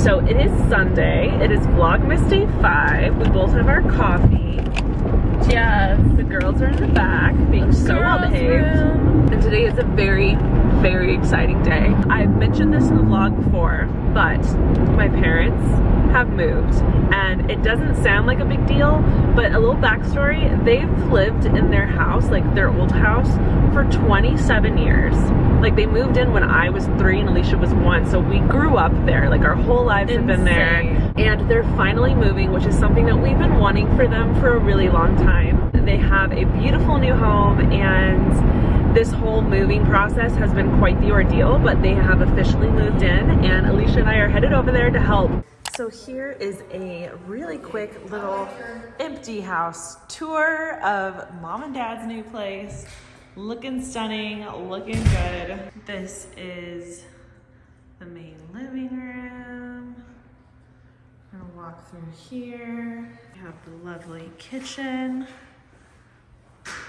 So it is Sunday. It is Vlogmas Day 5. We both have our coffee. Yes. The girls are in the back being so well behaved. And today is a very, very exciting day. I've mentioned this in the vlog before, but my parents have moved. And it doesn't sound like a big deal, but a little backstory, they've lived in their house, like their old house, for 27 years. Like they moved in when I was 3 and Alicia was 1, so we grew up there. Like our whole lives have been there. And they're finally moving, which is something that we've been wanting for them for a really long time. They have a beautiful new home, and this whole moving process has been quite the ordeal, but they have officially moved in, and Alicia and I are headed over there to help. So here is a really quick little empty house tour of Mom and Dad's new place. Looking stunning, looking good. This is the main living room. I'm gonna walk through here. We have the lovely kitchen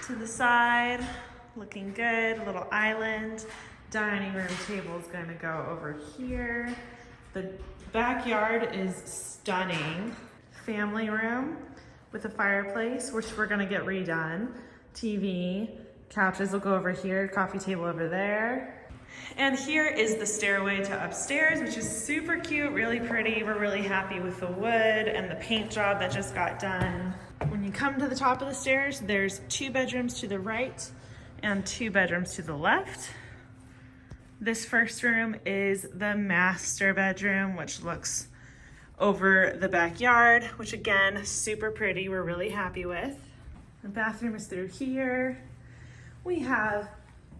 to the side, looking good. A little island. Dining room table is gonna go over here. The backyard is stunning. Family room with a fireplace, which we're gonna get redone. TV, couches will go over here, coffee table over there. And here is the stairway to upstairs, which is super cute, really pretty. We're really happy with the wood and the paint job that just got done. When you come to the top of the stairs, there's 2 bedrooms to the right and 2 bedrooms to the left. This first room is the master bedroom, which looks over the backyard, which again, super pretty. We're really happy with. The bathroom is through here. We have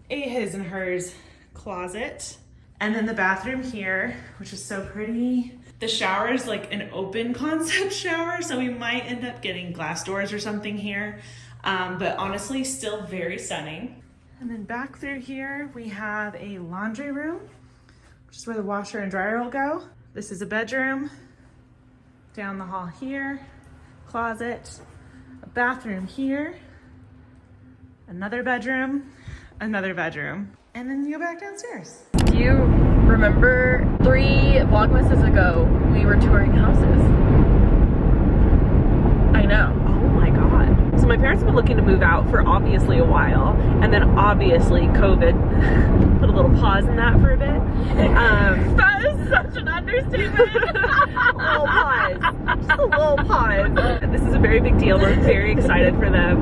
a his and hers closet. And then the bathroom here, which is so pretty. The shower is like an open concept shower, so we might end up getting glass doors or something here. But honestly, still very stunning. And then back through here, we have a laundry room, which is where the washer and dryer will go. This is a bedroom. Down the hall here, closet, a bathroom here, another bedroom, and then you go back downstairs. Do you remember 3 Vlogmases ago, we were touring houses? I know. Oh my God. So my parents have been looking to move out for obviously a while, and then obviously COVID put a little pause in that for a bit. That is such an understatement. A little pause. Just a little pause. This is a very big deal. We're very excited for them.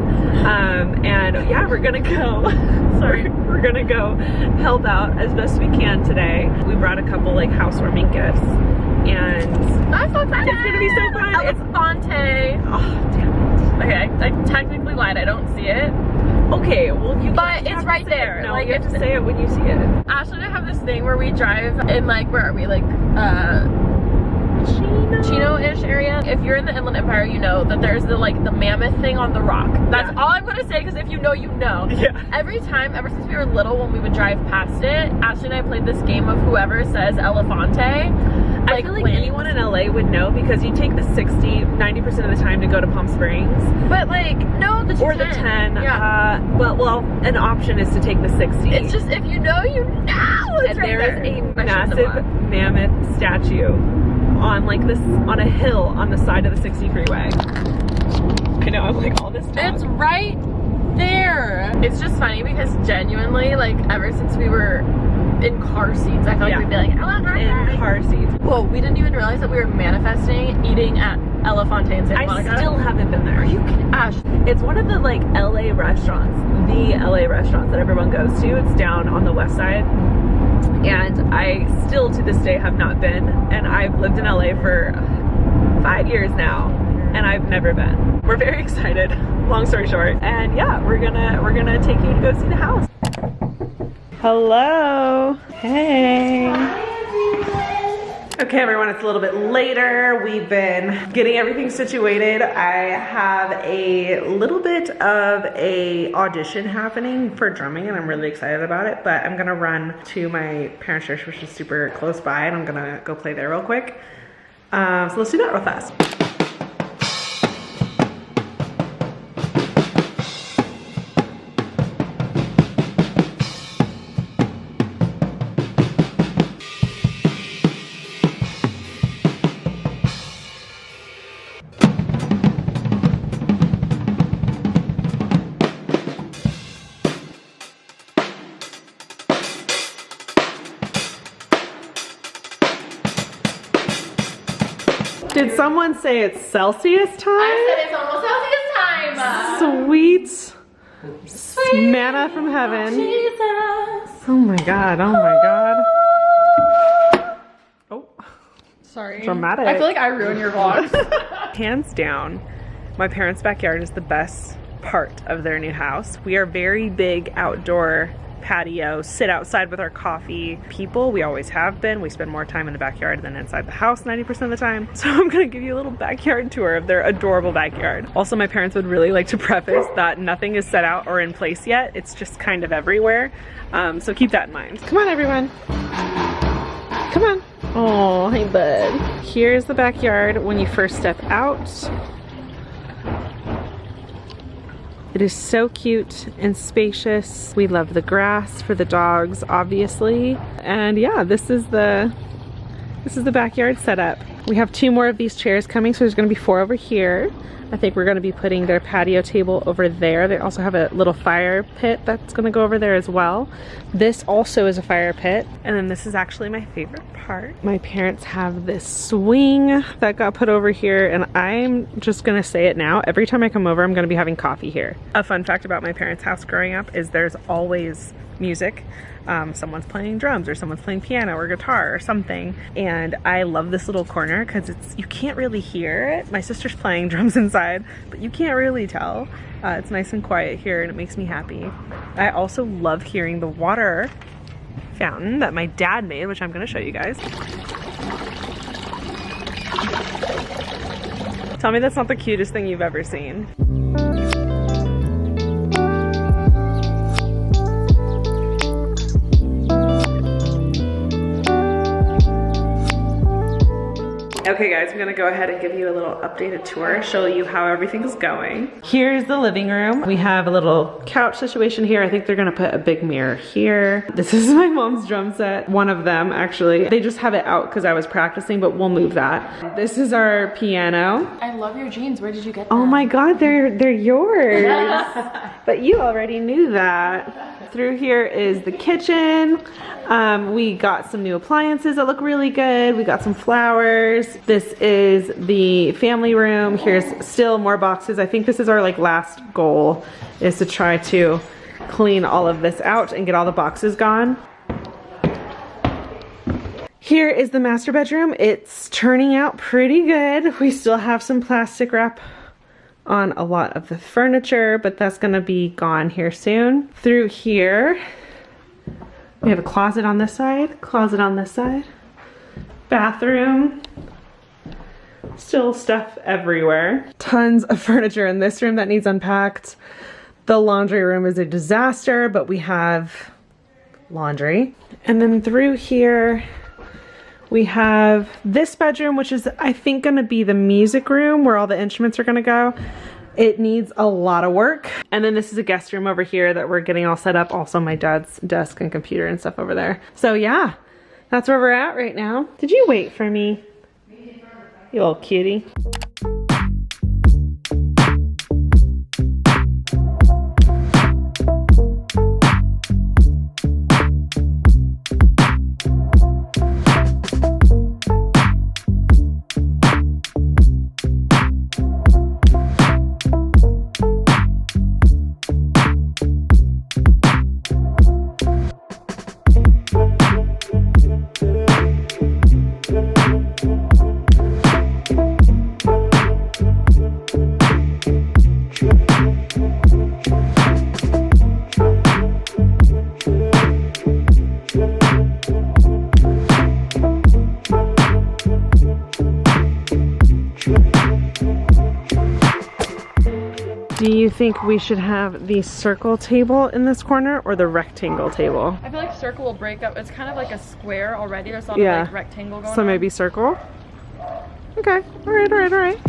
And yeah, we're gonna go. Sorry, we're gonna go help out as best we can today. We brought a couple like housewarming gifts, and That's so exciting. it's gonna be so fun. Elefante. Oh, damn it. Okay, I technically lied. I don't see it. Okay, well you. But it's right there. No, Like, you have it's to say it when you see it. Ashley and I have this thing where we drive in, like, where are we? Like, Chino-ish area. If you're in the Inland Empire, you know that there's the mammoth thing on the rock. That's all I'm gonna say, because if you know, you know. Yeah. Every time, ever since we were little, when we would drive past it, Ashley and I played this game of whoever says Elefante. I feel like anyone in LA would know, because you take the 90% of the time to go to Palm Springs. But like, no, the 10. Or the 10. Yeah. Well, an option is to take the 60. It's just, if you know, you know. It's And right there there. is a massive mammoth statue on on a hill on the side of the 60 freeway. I know, I'm like all this talk. It's right there. It's just funny because genuinely, like, ever since we were in car seats, I feel like we'd be like, Elefante. In car seats. Whoa, we didn't even realize that we were manifesting eating at Elefante in Santa Monica. I still haven't been there. Are you kidding? Ash, it's one of the like LA restaurants, the LA restaurants that everyone goes to. It's down on the west side. And I still to this day have not been. And I've lived in LA for 5 years now, and I've never been. We're very excited, long story short. And yeah, we're gonna take you to go see the house. Hello. Hey. Okay, everyone, it's a little bit later. We've been getting everything situated. I have a little bit of a audition happening for drumming, and I'm really excited about it, but I'm gonna run to my parents' church, which is super close by, and I'm gonna go play there real quick. So let's do that real fast. Did someone say it's Celsius time? I said it's almost Celsius time. Sweet manna from heaven. Jesus. Oh my god, oh my god. Oh. Sorry. Dramatic. I feel like I ruined your vlogs. Hands down, my parents' backyard is the best part of their new house. We are very big outdoor patio, sit outside with our coffee people. We always have been. We spend more time in the backyard than inside the house 90% of the time. So I'm gonna give you a little backyard tour of their adorable backyard. Also, my parents would really like to preface that nothing is set out or in place yet. It's just kind of everywhere. So keep that in mind. Come on, everyone. Come on. Oh, hey bud. Here's the backyard when you first step out. It is so cute and spacious. We love the grass for the dogs, obviously. And yeah, this is the backyard setup. We have 2 more of these chairs coming, so there's gonna be 4 over here. I think we're gonna be putting their patio table over there. They also have a little fire pit that's gonna go over there as well. This also is a fire pit. And then this is actually my favorite part. My parents have this swing that got put over here, and I'm just gonna say it now. Every time I come over, I'm gonna be having coffee here. A fun fact about my parents' house growing up is there's always music. Someone's playing drums or someone's playing piano or guitar or something, and I love this little corner because you can't really hear it. My sister's playing drums inside, but you can't really tell. It's nice and quiet here, and it makes me happy. I also love hearing the water fountain that my dad made, which I'm going to show you guys. Tell me that's not the cutest thing you've ever seen. Okay guys, I'm gonna go ahead and give you a little updated tour, show you how everything's going. Here's the living room. We have a little couch situation here. I think they're gonna put a big mirror here. This is my mom's drum set. One of them, actually. They just have it out because I was practicing, but we'll move that. This is our piano. I love your jeans. Where did you get them? Oh my god, they're yours. But you already knew that. Through here is the kitchen. We got some new appliances that look really good. We got some flowers. This is the family room. Here's still more boxes. I think this is our last goal, is to try to clean all of this out and get all the boxes gone. Here is the master bedroom. It's turning out pretty good. We still have some plastic wrap on a lot of the furniture, but that's gonna be gone here soon. Through here, we have a closet on this side, closet on this side, bathroom, still stuff everywhere. Tons of furniture in this room that needs unpacked. The laundry room is a disaster, but we have laundry. And then through here, we have this bedroom, which is, I think, gonna be the music room where all the instruments are gonna go. It needs a lot of work. And then this is a guest room over here that we're getting all set up. Also my dad's desk and computer and stuff over there. So yeah, that's where we're at right now. Did you wait for me? You little cutie. Do you think we should have the circle table in this corner or the rectangle table? I feel like circle will break up. It's kind of like a square already. There's a lot of rectangle going on. So maybe circle? Okay, all right, all right, all right.